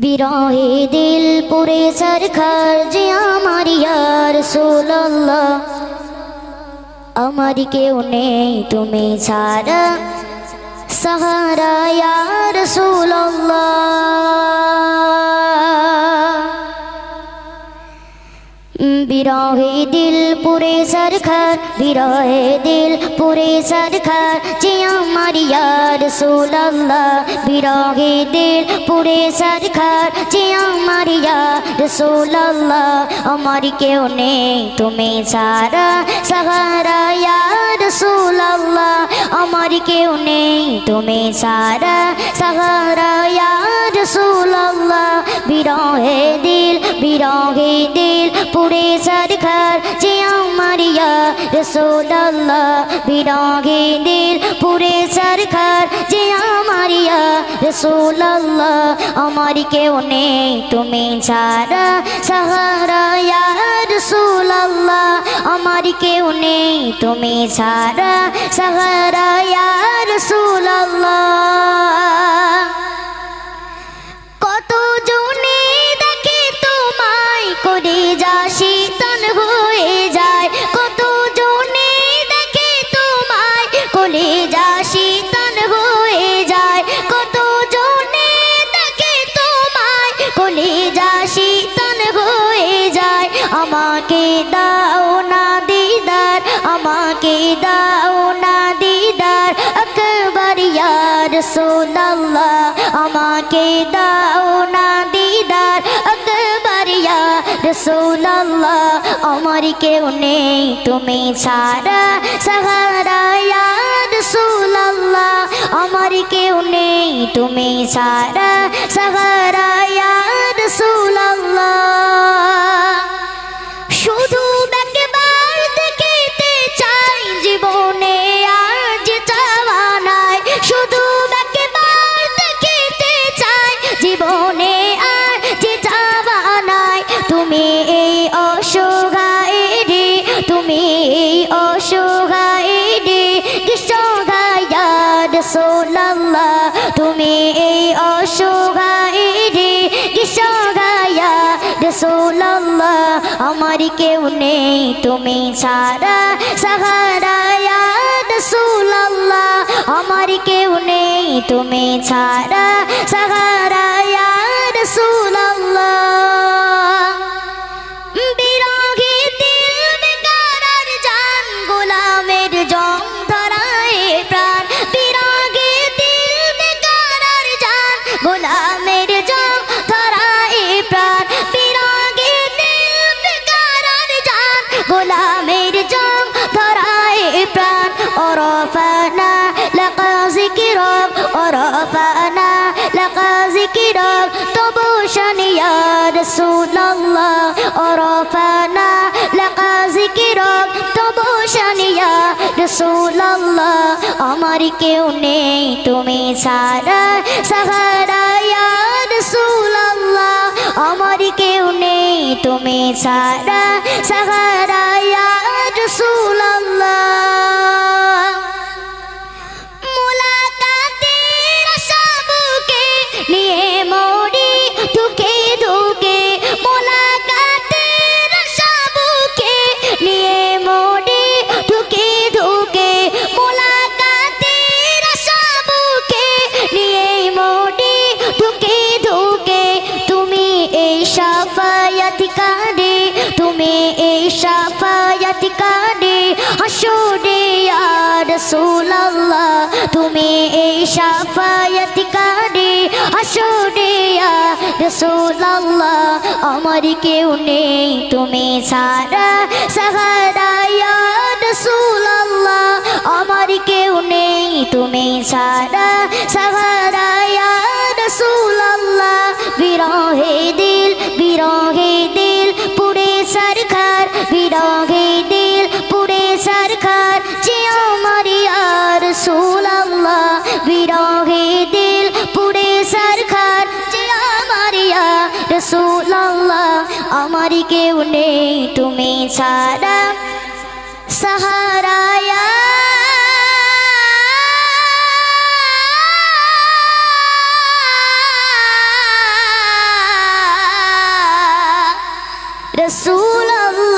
বিরহে দিল পুরে সরখার যে আমার ইয়া রাসূলুল্লাহ, আমার কেউ নেই তুমি ছাড়া সাহারা ইয়া রাসূলুল্লাহ। বিরহে দিল পুরে সরখার, বিরহে দিল পুরে সরখার যে আমার ইয়া রাসূলুল্লাহ, বিরহে দিল পুরে সরখার যে আমার ইয়া রাসূলুল্লাহ, আমার কেউ নেই তুমি ছাড়া সাহারা ইয়া রাসূলুল্লাহ, আমার কেউ নেই তুমি ছাড়া সাহারা ইয়া রাসূলুল্লাহ। বিরহে দিল পুরে সরখার যে আমার ইয়া রাসূলুল্লাহ, বিরহে দিল পুরে সরখার যে আমার ইয়া রাসূলুল্লাহ, আমার কেউ নেই তুমি ছাড়া সাহারা ইয়া রাসূলুল্লাহ, আমার কেউ নেই তুমি ছাড়া সাহারা ইয়া রাসূলুল্লাহ। কত জনে দেখে তোমায় করে যা শীতল হয়ে যায়, কত জনে দেখে তোমায় করে যা শীতল হয়ে যায়, কত জনে দেখে তোমায় করে যা শীতল হয়ে যায়। আমাকে দাও না দিদার, আমাকে দাও না দিদার আকবার ইয়া রাসূলুল্লাহ, আমাকে দাও না দিদার আকবার ইয়া রাসূলুল্লাহ, আমার কেউ নেই তুমি ছাড়া সাহারা ইয়া রাসূলুল্লাহ, আমার কেউ নেই তুমি ছাড়া সাহারা ইয়া রাসূলুল্লাহ। শুধু একবার দেখিতে চাই জীবনে আর যে চাওয়া নাই, শুধু একবার দেখিতে চাই জীবনে আর যে চাওয়া নাই। তুমি এই অসহায় রে, তুমি এই অসহায় রে কিসহায় ইয়া রাসূলুল্লাহ, তুমি এই অসহায় রে কিসহায় ইয়া রাসূলুল্লাহ, আমার কেউ নেই তুমি ছাড়া সাহারা ইয়া রাসূলুল্লাহ, আমার কেউ নেই তুমি ছাড়া সাহারা ইয়া রাসূলুল্লাহ। বিরহে দিল বেকারার জান গোলামের জং ধরায় প্রাণ, বিরহে দিল বেকারার জান গোলামের জং ধরায় প্রাণ, বিরহে দিল বেকারার জান গোলামের জং ধরায় প্রাণ। ওরফানা লাকা যিকরাক, ওরফানা লাকা যিকরাক তবু শান ইয়া রাসূলুল্লাহ, ওরফানা লাকা যিকরাক তবু শান ইয়া রাসূলুল্লাহ, আমার কেউ নেই তুমি ছাড়া সাহারা ইয়া রাসূলুল্লাহ, আমার কেউ নেই তুমি ছাড়া সাহারা ইয়া রাসূলুল্লাহ। মুলাকাতের আশা বুকে নিয়ে মরি ধুকে ধুকে, মুলাকাতের আশা বুকে নিয়ে মরি ধুকে ধুকে, মুলাকাতের আশা বুকে নিয়ে মরি ধুকে ধুকে। তুমি এই শাফায়াতকারী, তুমি এই শাফায়াতকারী হাসরে ইয়া রাসূলুল্লাহ, তুমি এই শাফায়াতকারী হাসরে ইয়া রাসূলুল্লাহ, আমার কেউ নেই তুমি ছাড়া সাহারা ইয়া রাসূলুল্লাহ, আমার কেউ নেই তুমি ছাড়া সাহারা ইয়া রাসূলুল্লাহ। বিরহে দিল পুরে সরখার, বিরহে দিল পুরে সরখার যে আমার ইয়া রাসূলুল্লাহ, বিরহে দিল পুরে সরখার যে আমার ইয়া রাসূলুল্লাহ, আমার কেউ নেই তুমি ছাড়া সাহারা ইয়া রসুল আল্লাহ